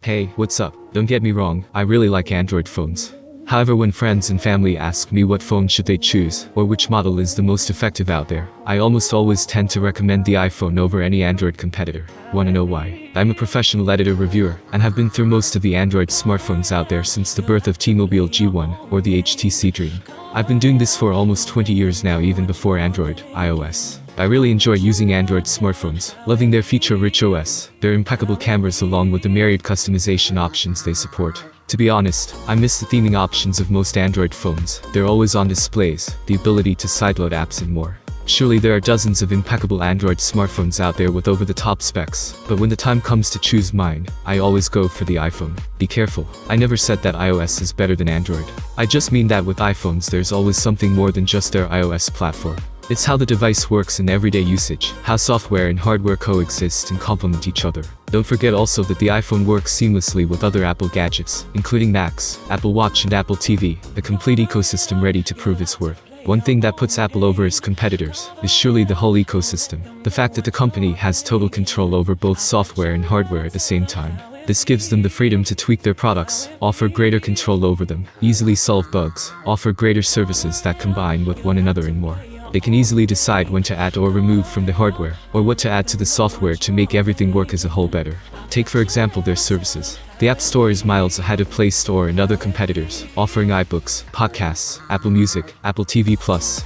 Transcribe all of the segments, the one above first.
Hey, what's up? Don't get me wrong, I really like Android phones. However, when friends and family ask me what phone should they choose, or which model is the most effective out there, I almost always tend to recommend the iPhone over any Android competitor. Wanna know why? I'm a professional editor reviewer, and have been through most of the Android smartphones out there since the birth of T-Mobile G1, or the HTC Dream. I've been doing this for almost 20 years now, even before Android, iOS. I really enjoy using Android smartphones, loving their feature-rich OS, their impeccable cameras along with the myriad customization options they support. To be honest, I miss the theming options of most Android phones. They're always on displays, the ability to sideload apps and more. Surely there are dozens of impeccable Android smartphones out there with over-the-top specs, but when the time comes to choose mine, I always go for the iPhone. Be careful, I never said that iOS is better than Android. I just mean that with iPhones there's always something more than just their iOS platform. It's how the device works in everyday usage, how software and hardware coexist and complement each other. Don't forget also that the iPhone works seamlessly with other Apple gadgets, including Macs, Apple Watch and Apple TV, a complete ecosystem ready to prove its worth. One thing that puts Apple over its competitors is surely the whole ecosystem. The fact that the company has total control over both software and hardware at the same time. This gives them the freedom to tweak their products, offer greater control over them, easily solve bugs, offer greater services that combine with one another and more. They can easily decide when to add or remove from the hardware, or what to add to the software to make everything work as a whole better. Take for example their services. The App Store is miles ahead of Play Store and other competitors, offering iBooks, podcasts, Apple Music, Apple TV+,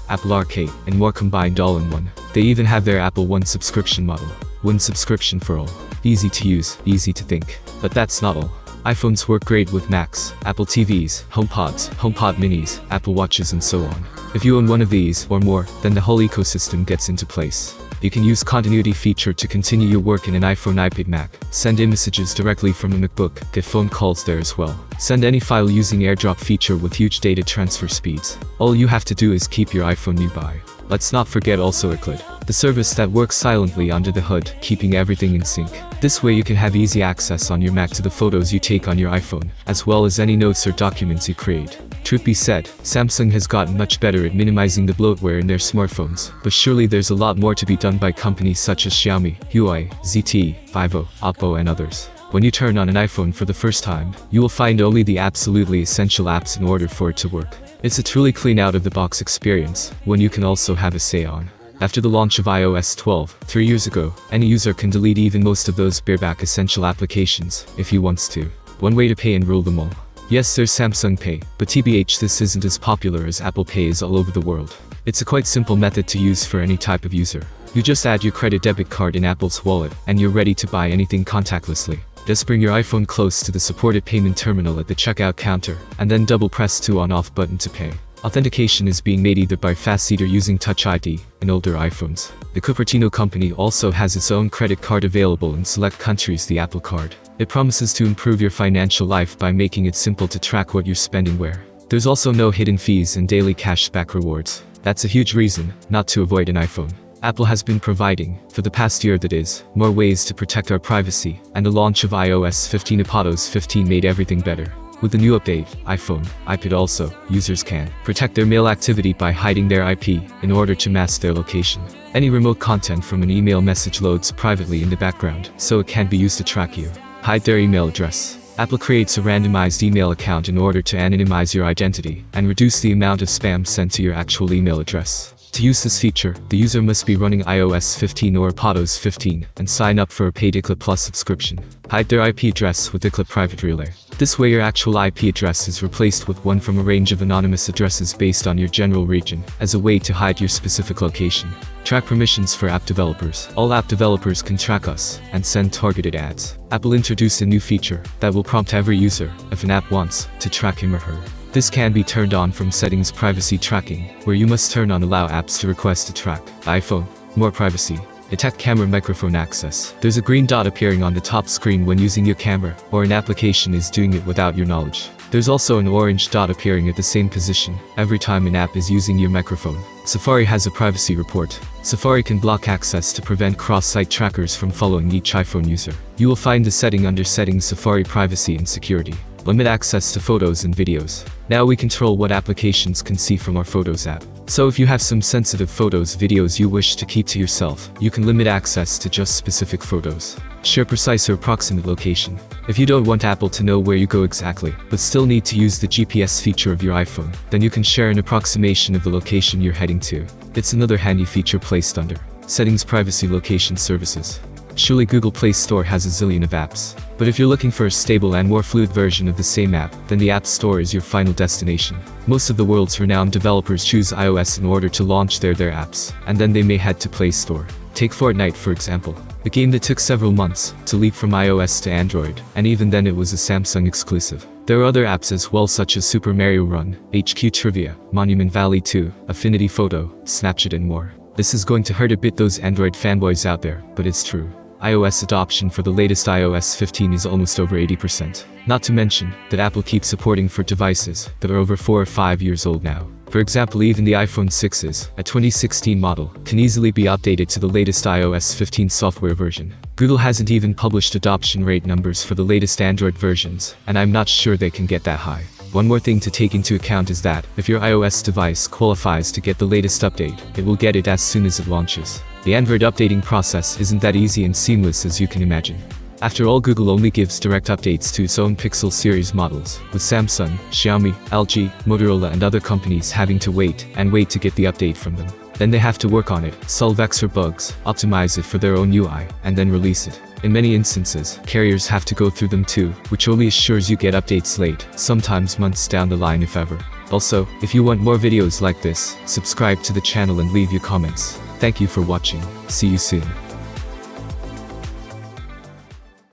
Apple Arcade, and more combined all in one. They even have their Apple One subscription model. One subscription for all. Easy to use, easy to think. But that's not all. iPhones work great with Macs, Apple TVs, HomePods, HomePod minis, Apple Watches and so on. If you own one of these, or more, then the whole ecosystem gets into place. You can use continuity feature to continue your work in an iPhone, iPad, Mac, send iMessages directly from a MacBook, get phone calls there as well. Send any file using AirDrop feature with huge data transfer speeds. All you have to do is keep your iPhone nearby. Let's not forget also iCloud, the service that works silently under the hood, keeping everything in sync. This way you can have easy access on your Mac to the photos you take on your iPhone, as well as any notes or documents you create. Truth be said, Samsung has gotten much better at minimizing the bloatware in their smartphones, but surely there's a lot more to be done by companies such as Xiaomi, Huawei, ZTE, Vivo, Oppo and others. When you turn on an iPhone for the first time, you will find only the absolutely essential apps in order for it to work. It's a truly clean out-of-the-box experience, one you can also have a say on. After the launch of iOS 12, 3 years ago, any user can delete even most of those bareback essential applications, if he wants to. One way to pay and rule them all. Yes, there's Samsung Pay, but TBH, this isn't as popular as Apple Pay is all over the world. It's a quite simple method to use for any type of user. You just add your credit debit card in Apple's wallet, and you're ready to buy anything contactlessly. Just bring your iPhone close to the supported payment terminal at the checkout counter, and then double press the on-off button to pay. Authentication is being made either by Fast or using Touch ID in older iPhones. The Cupertino company also has its own credit card available in select countries, the Apple Card. It promises to improve your financial life by making it simple to track what you're spending where. There's also no hidden fees and daily cashback rewards. That's a huge reason not to avoid an iPhone. Apple has been providing, for the past year that is, more ways to protect our privacy, and the launch of iOS 15 iPadOS 15 made everything better. With the new update, iPhone, iPad also, users can protect their mail activity by hiding their IP in order to mask their location. Any remote content from an email message loads privately in the background, so it can't be used to track you. Hide their email address. Apple creates a randomized email account in order to anonymize your identity and reduce the amount of spam sent to your actual email address. To use this feature, the user must be running iOS 15 or iPadOS 15 and sign up for a paid iCloud Plus subscription. Hide their IP address with iCloud Private Relay. This way your actual IP address is replaced with one from a range of anonymous addresses based on your general region, as a way to hide your specific location. Track permissions for app developers. All app developers can track us and send targeted ads. Apple introduced a new feature that will prompt every user, if an app wants, to track him or her. This can be turned on from Settings Privacy Tracking, where you must turn on Allow apps to request to track. iPhone, more privacy. Detect camera microphone access. There's a green dot appearing on the top screen when using your camera, or an application is doing it without your knowledge. There's also an orange dot appearing at the same position every time an app is using your microphone. Safari has a privacy report. Safari can block access to prevent cross-site trackers from following each iPhone user. You will find the setting under Settings Safari Privacy and Security. Limit access to photos and videos. Now we control what applications can see from our Photos app. So if you have some sensitive photos, videos you wish to keep to yourself, you can limit access to just specific photos. Share precise or approximate location. If you don't want Apple to know where you go exactly, but still need to use the GPS feature of your iPhone, then you can share an approximation of the location you're heading to. It's another handy feature placed under Settings, Privacy, Location Services. Surely Google Play Store has a zillion of apps. But if you're looking for a stable and more fluid version of the same app, then the App Store is your final destination. Most of the world's renowned developers choose iOS in order to launch their apps, and then they may head to Play Store. Take Fortnite for example, a game that took several months to leap from iOS to Android, and even then it was a Samsung exclusive. There are other apps as well, such as Super Mario Run, HQ Trivia, Monument Valley 2, Affinity Photo, Snapchat and more. This is going to hurt a bit those Android fanboys out there, but it's true. iOS adoption for the latest iOS 15 is almost over 80%. Not to mention that Apple keeps supporting for devices that are over 4 or 5 years old now. For example, even the iPhone 6s, a 2016 model, can easily be updated to the latest iOS 15 software version. Google hasn't even published adoption rate numbers for the latest Android versions, and I'm not sure they can get that high. One more thing to take into account is that, if your iOS device qualifies to get the latest update, it will get it as soon as it launches. The Android updating process isn't that easy and seamless as you can imagine. After all, Google only gives direct updates to its own Pixel series models, with Samsung, Xiaomi, LG, Motorola and other companies having to wait to get the update from them. Then they have to work on it, solve extra bugs, optimize it for their own UI, and then release it. In many instances, carriers have to go through them too, which only assures you get updates late, sometimes months down the line if ever. Also, if you want more videos like this, subscribe to the channel and leave your comments. Thank you for watching. See you soon.